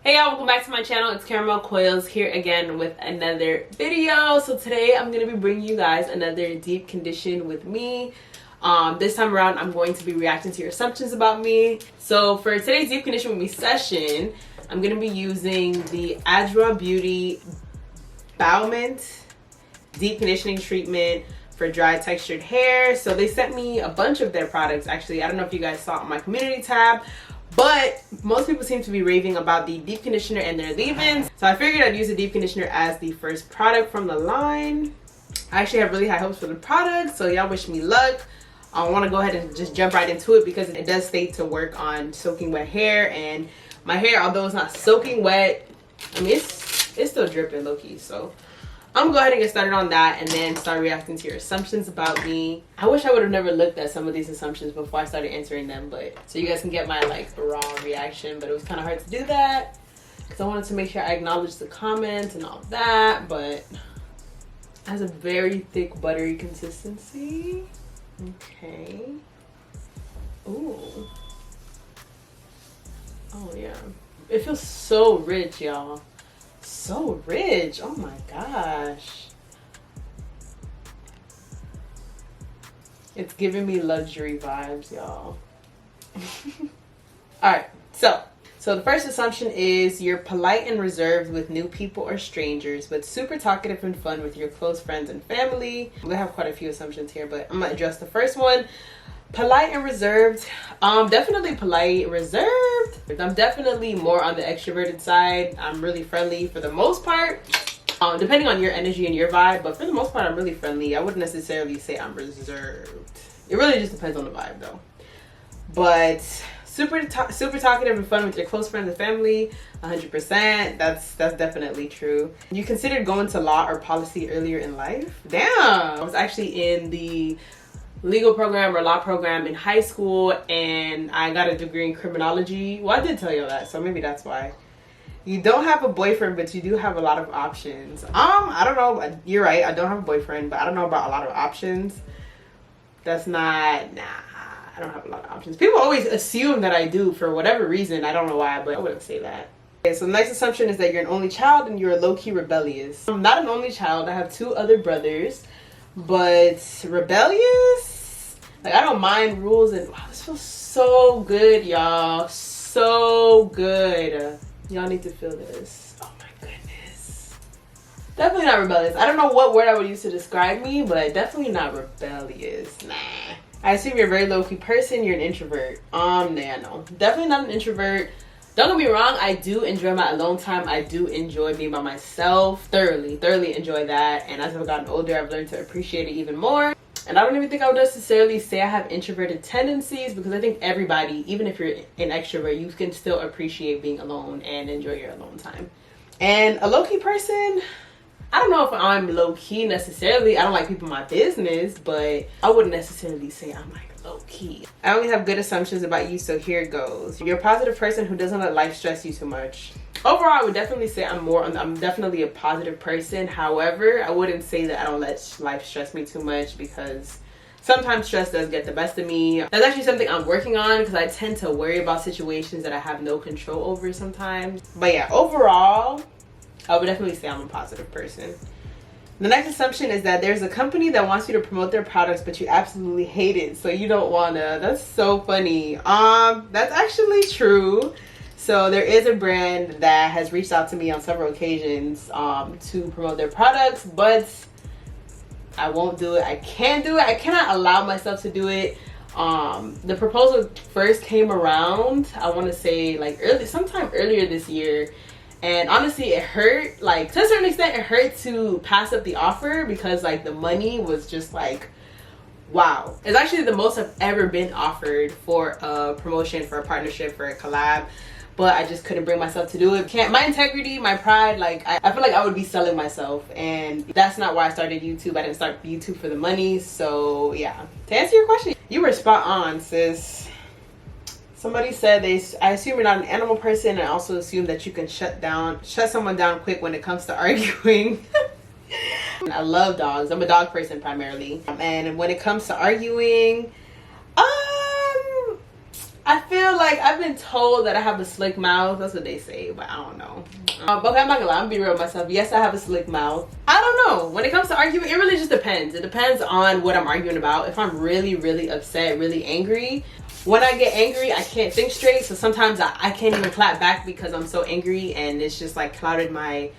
Hey y'all, welcome back to my channel. It's Caramel Coils here again with another video. So today I'm going to be bringing you guys another deep condition with me. This time around I'm going to be reacting to your assumptions about me. So for today's deep condition with me session, I'm going to be using the Adwoa Beauty Bowment deep conditioning treatment for dry textured hair. So they sent me a bunch of their products. Actually, I don't know if you guys saw it on my community tab, but most people seem to be raving about the deep conditioner and their leave-ins. So I figured I'd use the deep conditioner as the first product from the line. I actually have really high hopes for the product, so y'all wish me luck. I want to go ahead and just jump right into it because it does state to work on soaking wet hair, and my hair, although it's not soaking wet, I mean it's still dripping low-key. So I'm gonna go ahead and get started on that and then start reacting to your assumptions about me. I wish I would have never looked at some of these assumptions before I started answering them, but so you guys can get my like raw reaction. But it was kind of hard to do that because I wanted to make sure I acknowledged the comments and all that. But it has a very thick buttery consistency. Okay. Ooh. Oh yeah. It feels so rich, y'all. So rich. Oh my gosh. It's giving me luxury vibes, y'all. Alright, so the first assumption is you're polite and reserved with new people or strangers, but super talkative and fun with your close friends and family. We have quite a few assumptions here, but I'm gonna address the first one. Polite and reserved. Definitely polite, reserved. I'm definitely more on the extroverted side. I'm really friendly for the most part, depending on your energy and your vibe, but for the most part I'm really friendly. I wouldn't necessarily say I'm reserved. It really just depends on the vibe though. But super talkative and fun with your close friends and family, 100%. That's definitely true. You considered going to law or policy earlier in life? Damn. I was actually in the legal program or law program in high school, and I got a degree in criminology. Well, I did tell you that, so maybe that's why. You don't have a boyfriend, but you do have a lot of options. I don't know. You're right. I don't have a boyfriend, but I don't know about a lot of options. That's not, nah, I don't have a lot of options. People always assume that I do for whatever reason. I don't know why, but I wouldn't say that. Okay, so the next assumption is that you're an only child and you're low-key rebellious. I'm not an only child. I have 2 other brothers, but rebellious? Like, I don't mind rules, and wow, this feels so good, y'all. So good. Y'all need to feel this. Oh my goodness. Definitely not rebellious. I don't know what word I would use to describe me, but definitely not rebellious. Nah. I assume you're a very low-key person. You're an introvert. Nah, no. Definitely not an introvert. Don't get me wrong, I do enjoy my alone time. I do enjoy being by myself. Thoroughly enjoy that. And as I've gotten older, I've learned to appreciate it even more. And I don't even think I would necessarily say I have introverted tendencies, because I think everybody, even if you're an extrovert, you can still appreciate being alone and enjoy your alone time. And a low-key person, I don't know if I'm low-key necessarily. I don't like people in my business, but I wouldn't necessarily say I'm like low-key. I only have good assumptions about you, so here it goes. You're a positive person who doesn't let life stress you too much. Overall, I would definitely say I'm definitely a positive person. However, I wouldn't say that I don't let life stress me too much, because sometimes stress does get the best of me. That's actually something I'm working on, because I tend to worry about situations that I have no control over sometimes. But yeah, overall, I would definitely say I'm a positive person. The next assumption is that there's a company that wants you to promote their products, but you absolutely hate it, so you don't wanna. That's so funny. That's actually true. So there is a brand that has reached out to me on several occasions to promote their products, but I won't do it. I can't do it. I cannot allow myself to do it. The proposal first came around, I want to say like sometime earlier this year, and honestly it hurt. Like, to a certain extent it hurt to pass up the offer, because like the money was just like, wow. It's actually the most I've ever been offered for a promotion, for a partnership, for a collab. But I just couldn't bring myself to do it. My integrity, my pride, like I feel like I would be selling myself, and that's not why I started YouTube. I didn't start YouTube for the money. So yeah, to answer your question, you were spot on, sis. Somebody said I assume you're not an animal person, and I also assume that you can shut someone down quick when it comes to arguing. I love dogs. I'm a dog person primarily, and when it comes to arguing, I feel like I've been told that I have a slick mouth. That's what they say, but I don't know. But okay, I'm not gonna lie, I'm gonna be real with myself. Yes, I have a slick mouth. I don't know. When it comes to arguing, it really just depends. It depends on what I'm arguing about. If I'm really, really upset, really angry, when I get angry, I can't think straight. So sometimes I can't even clap back because I'm so angry, and it's just like clouded my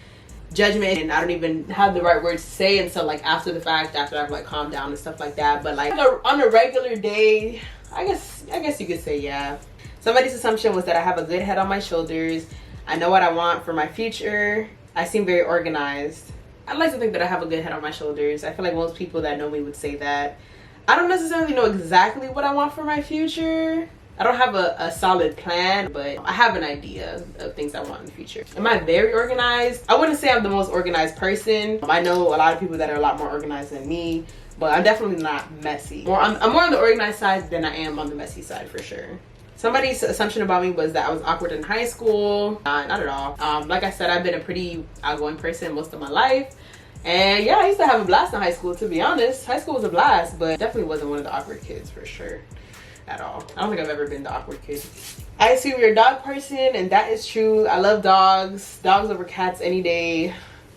judgment, and I don't even have the right words to say until like after the fact, after I've like calmed down and stuff like that. But like on a regular day, I guess you could say yeah. Somebody's assumption was that I have a good head on my shoulders. I know what I want for my future. I seem very organized. I'd like to think that I have a good head on my shoulders. I feel like most people that know me would say that. I don't necessarily know exactly what I want for my future. I don't have a solid plan, but I have an idea of things I want in the future. Am I very organized? I wouldn't say I'm the most organized person. I know a lot of people that are a lot more organized than me, but I'm definitely not messy. I'm more on the organized side than I am on the messy side for sure. Somebody's assumption about me was that I was awkward in high school. Not at all. Like I said, I've been a pretty outgoing person most of my life. And yeah, I used to have a blast in high school, to be honest. High school was a blast, but definitely wasn't one of the awkward kids for sure. At all. I don't think I've ever been the awkward kid. I assume you're a dog person, and that is true. I love dogs. Dogs over cats any day.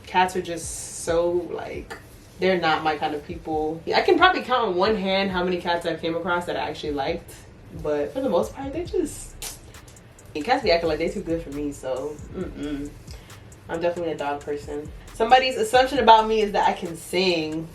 Cats are just so like, they're not my kind of people. I can probably count on one hand how many cats I've came across that I actually liked, but for the most part, they just, cats be acting like they too good for me. So I'm definitely a dog person. Somebody's assumption about me is that I can sing.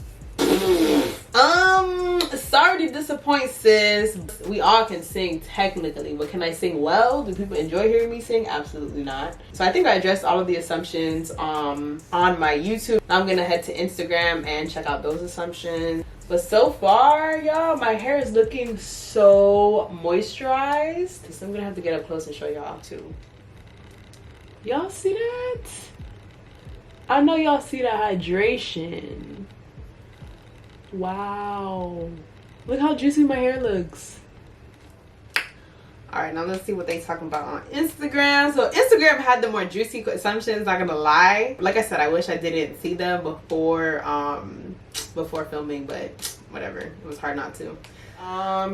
Sorry to disappoint, sis. We all can sing technically, but can I sing well? Do people enjoy hearing me sing? Absolutely not. So I think I addressed all of the assumptions on my YouTube. I'm gonna head to Instagram and check out those assumptions. But so far, y'all, my hair is looking so moisturized. So I'm gonna have to get up close and show y'all too. Y'all see that? I know y'all see the hydration. Wow, look how juicy my hair looks. All right, now let's see what they talking about on Instagram. So Instagram had the more juicy assumptions, not gonna lie. Like I said, I wish I didn't see them before filming, but whatever, it was hard not to.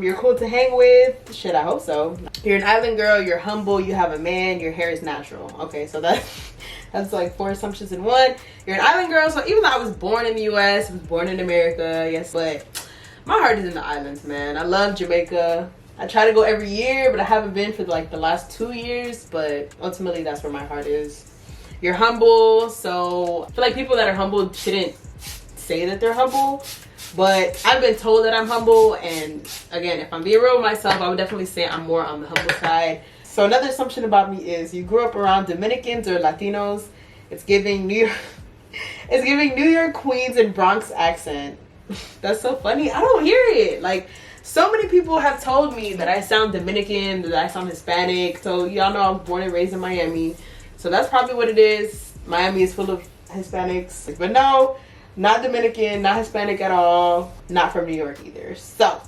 You're cool to hang with. Shit, I hope so. You're an island girl, you're humble, you have a man, your hair is natural. Okay, so that's like 4 assumptions in one. You're an island girl, so even though I was born in the US, I was born in America, yes, but my heart is in the islands, man. I love Jamaica. I try to go every year, but I haven't been for like the last 2 years, but ultimately that's where my heart is. You're humble, so I feel like people that are humble shouldn't say that they're humble, but I've been told that I'm humble, and again, if I'm being real with myself, I would definitely say I'm more on the humble side. So another assumption about me is you grew up around Dominicans or Latinos. It's giving New York, it's giving New York, Queens, and Bronx accent. That's so funny. I don't hear it. Like, so many people have told me that I sound Dominican, that I sound Hispanic. So y'all know I was born and raised in Miami. So that's probably what it is. Miami is full of Hispanics. But no, not Dominican, not Hispanic at all. Not from New York either. So,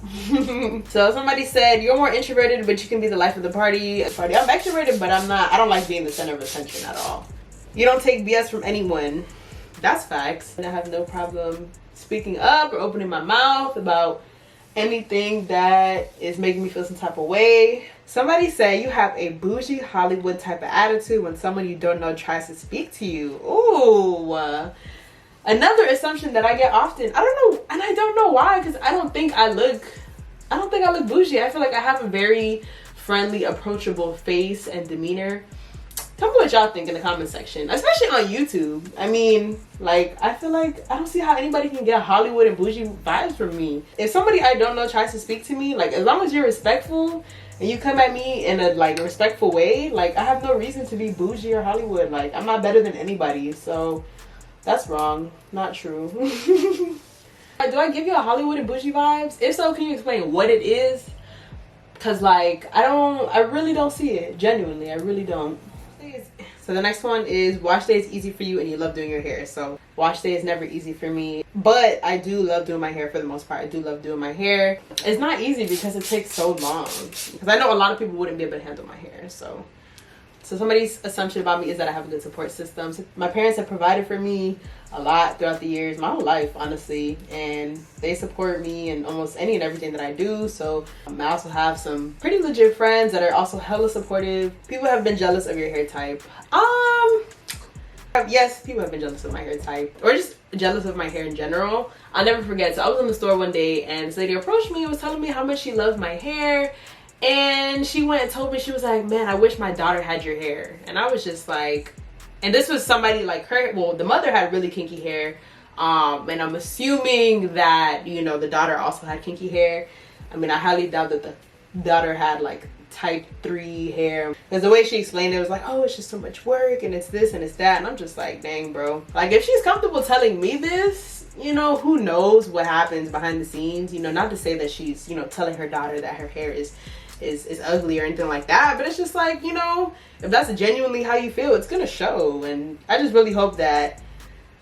so somebody said, you're more introverted, but you can be the life of the party. I'm extroverted, but I'm not. I don't like being the center of attention at all. You don't take BS from anyone. That's facts. And I have no problem speaking up or opening my mouth about anything that is making me feel some type of way. Somebody said you have a bougie Hollywood type of attitude when someone you don't know tries to speak to you. Ooh. Another assumption that I get often. I don't know, and I don't know why, because I don't think I look bougie. I feel like I have a very friendly, approachable face and demeanor. Tell me what y'all think in the comment section, especially on YouTube. I mean, like, I feel like I don't see how anybody can get Hollywood and bougie vibes from me. If somebody I don't know tries to speak to me, like, as long as you're respectful and you come at me in a like respectful way, like, I have no reason to be bougie or Hollywood. Like, I'm not better than anybody, so that's wrong. Not true. Do I give you a Hollywood and bougie vibes? If so, can you explain what it is? Because, like, I really don't see it. Genuinely, I really don't. So the next one is wash day is easy for you and you love doing your hair. So wash day is never easy for me, but I do love doing my hair for the most part. I do love doing my hair. It's not easy because it takes so long, because I know a lot of people wouldn't be able to handle my hair. So So somebody's assumption about me is that I have a good support system. So my parents have provided for me a lot throughout the years, my whole life, honestly, and they support me in almost any and everything that I do. So I also have some pretty legit friends that are also hella supportive. People have been jealous of your hair type. Yes, people have been jealous of my hair type, or just jealous of my hair in general. I'll never forget. So I was in the store one day and this lady approached me and was telling me how much she loved my hair. And she went and told me, she was like, man, I wish my daughter had your hair. And I was just like, and this was somebody like her, well, the mother had really kinky hair. And I'm assuming that, you know, the daughter also had kinky hair. I mean, I highly doubt that the daughter had like type 3 hair, because the way she explained it was like, oh, it's just so much work and it's this and it's that. And I'm just like, dang, bro, like if she's comfortable telling me this, you know, who knows what happens behind the scenes. You know, not to say that she's, you know, telling her daughter that her hair is ugly or anything like that, but it's just like, you know, if that's genuinely how you feel, it's gonna show. And I just really hope that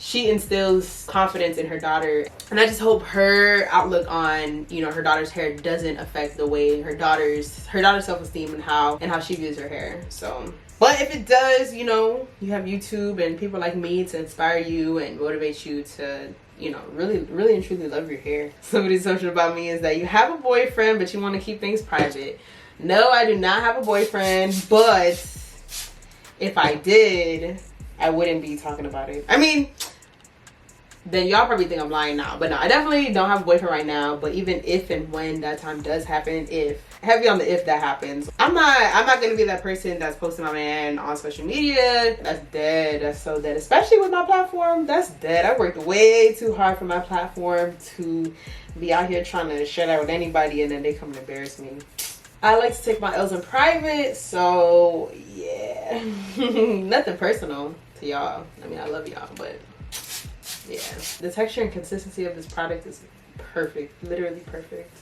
she instills confidence in her daughter, and I just hope her outlook on, you know, her daughter's hair doesn't affect the way her daughter's self-esteem and how she views her hair. So, but if it does, you know, you have YouTube and people like me to inspire you and motivate you to, you know, really and truly love your hair. Somebody's assumption about me is that you have a boyfriend but you want to keep things private. No, I do not have a boyfriend, but if I did, I wouldn't be talking about it. I mean, then y'all probably think I'm lying now, but no, I definitely don't have a boyfriend right now. But even if and when that time does happen, if heavy on the if that happens, I'm not gonna be that person that's posting my man on social media. That's dead. That's so dead. Especially with my platform, that's dead. I worked way too hard for my platform to be out here trying to share that with anybody and then they come and embarrass me. I like to take my L's in private, so yeah. Nothing personal to y'all. I mean, I love y'all, but yeah. The texture and consistency of this product is perfect. Literally perfect.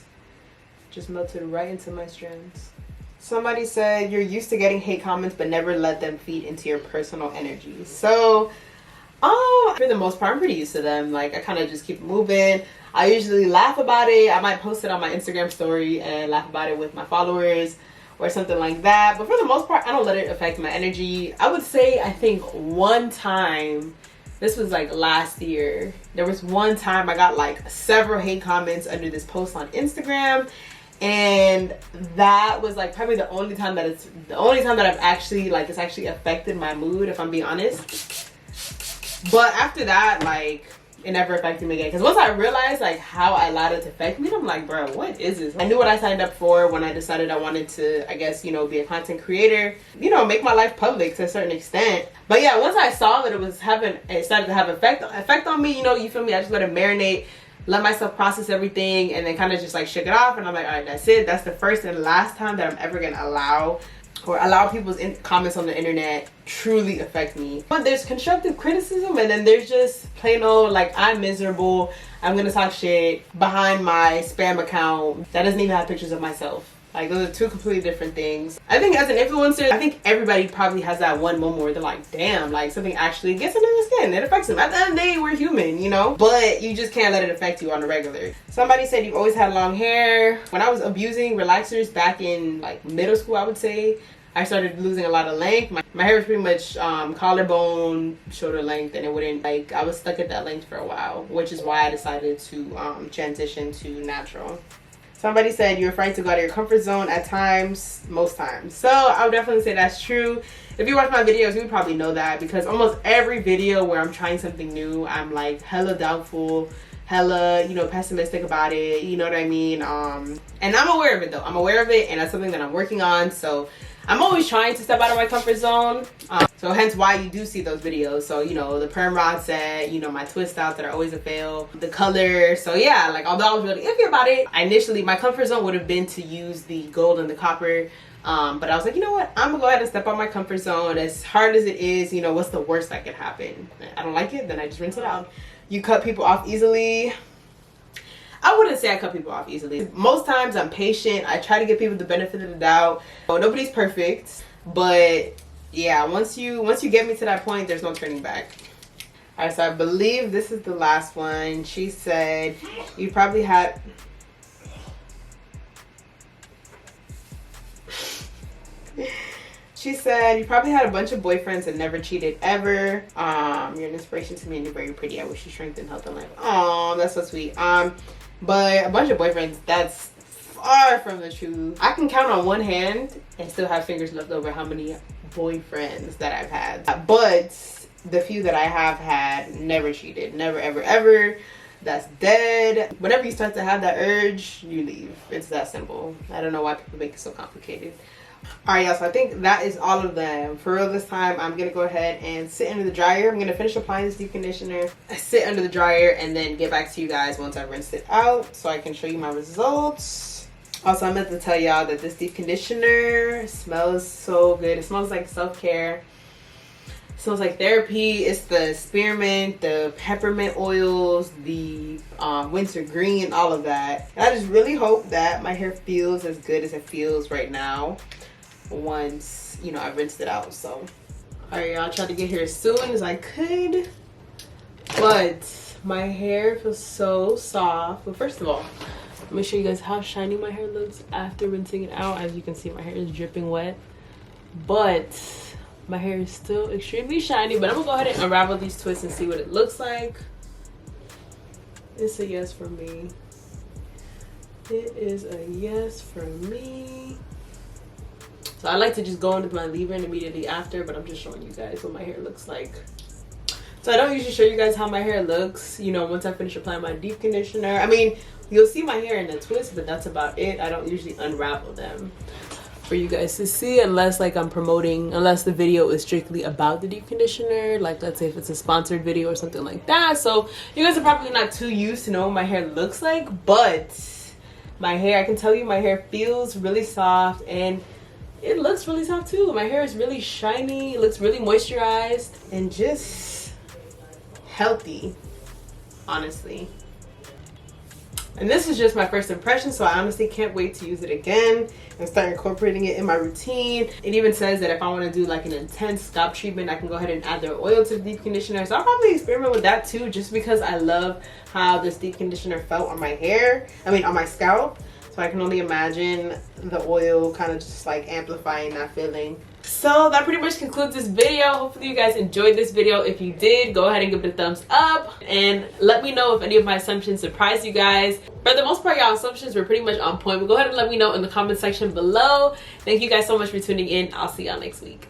Just melted right into my strands. Somebody said you're used to getting hate comments but never let them feed into your personal energy. So, for the most part, I'm pretty used to them. Like, I kind of just keep moving. I usually laugh about it. I might post it on my Instagram story and laugh about it with my followers or something like that. But for the most part, I don't let it affect my energy. I would say, I think one time, this was like last year, there was one time I got like several hate comments under this post on Instagram. And that was like probably the only time that I've actually, like, it's actually affected my mood, if I'm being honest. But after that, like, it never affected me again. Because once I realized like how I allowed it to affect me, I'm like, bro, what is this? I knew what I signed up for when I decided I wanted to, I guess, you know, be a content creator, you know, make my life public to a certain extent. But yeah, once I saw that it started to have effect on me, you know, you feel me? I just let it marinate, let myself process everything, and then kind of just like shook it off. And I'm like, all right, that's it. That's the first and last time that I'm ever gonna allow people's comments on the internet truly affect me. But there's constructive criticism, and then there's just plain old like, I'm miserable, I'm gonna talk shit behind my spam account that doesn't even have pictures of myself. Like, those are two completely different things. I think as an influencer, I think everybody probably has that one moment where they're like, damn, like something actually gets under the skin. It affects them. At the end of the day, we're human, you know? But you just can't let it affect you on the regular. Somebody said you've always had long hair. When I was abusing relaxers back in like middle school, I would say, I started losing a lot of length. My hair was pretty much collarbone, shoulder length, and it wouldn't, like, I was stuck at that length for a while, which is why I decided to transition to natural. Somebody said you're afraid to go out of your comfort zone at times, most times. So I would definitely say that's true. If you watch my videos, you probably know that, because almost every video where I'm trying something new, I'm like hella doubtful, hella, you know, pessimistic about it, you know what I mean? And I'm aware of it though. I'm aware of it, and that's something that I'm working on. So I'm always trying to step out of my comfort zone. So hence why you do see those videos. So, you know, the perm rod set, you know, my twist outs that are always a fail, the color. So yeah, like, although I was really iffy about it, initially my comfort zone would have been to use the gold and the copper. But I was like, you know what? I'm gonna go ahead and step out my comfort zone. As hard as it is, you know, what's the worst that could happen? I don't like it, then I just rinse it out. You cut people off easily. I wouldn't say I cut people off easily. Most times I'm patient. I try to give people the benefit of the doubt. Nobody's perfect, but yeah, once you get me to that point, there's no turning back. All right, so I believe this is the last one. She said you probably had She said, you probably had a bunch of boyfriends and never cheated ever. You're an inspiration to me and you're very pretty. I wish you strength and health in life. Oh, that's so sweet. But a bunch of boyfriends, that's far from the truth. I can count on one hand and still have fingers left over how many boyfriends that I've had. But the few that I have had never cheated. Never, ever, ever. That's dead. Whenever you start to have that urge, you leave. It's that simple. I don't know why people make it so complicated. Alright, y'all, so I think that is all of them. For real this time, I'm going to go ahead and sit under the dryer. I'm going to finish applying this deep conditioner, sit under the dryer, and then get back to you guys once I rinse it out so I can show you my results. Also, I meant to tell y'all that this deep conditioner smells so good. It smells like self-care. It smells like therapy. It's the spearmint, the peppermint oils, the wintergreen, all of that. And I just really hope that my hair feels as good as it feels right now once, you know, I rinsed it out. So, all right, y'all, I tried to get here as soon as I could, but my hair feels so soft. Well, first of all, let me show you guys how shiny my hair looks after rinsing it out. As you can see, my hair is dripping wet, but my hair is still extremely shiny. But I'm gonna go ahead and unravel these twists and see what it looks like. It's a yes for me. It is a yes for me. So I like to just go into my leave-in immediately after, but I'm just showing you guys what my hair looks like. So I don't usually show you guys how my hair looks, you know, once I finish applying my deep conditioner. I mean, you'll see my hair in the twist, but that's about it. I don't usually unravel them for you guys to see unless like I'm promoting, unless the video is strictly about the deep conditioner, like let's say if it's a sponsored video or something like that. So you guys are probably not too used to know what my hair looks like, but my hair, I can tell you my hair feels really soft and it looks really soft too. My hair is really shiny, it looks really moisturized and just healthy, honestly. And this is just my first impression, so I honestly can't wait to use it again and start incorporating it in my routine. It even says that if I want to do like an intense scalp treatment, I can go ahead and add their oil to the deep conditioner. So I'll probably experiment with that too, just because I love how this deep conditioner felt on my hair. I mean, on my scalp. So I can only imagine the oil kind of just like amplifying that feeling. So that pretty much concludes this video. Hopefully you guys enjoyed this video. If you did, go ahead and give it a thumbs up and let me know if any of my assumptions surprised you guys. For the most part, y'all assumptions were pretty much on point, but go ahead and let me know in the comment section below. Thank you guys so much for tuning in. I'll see y'all next week.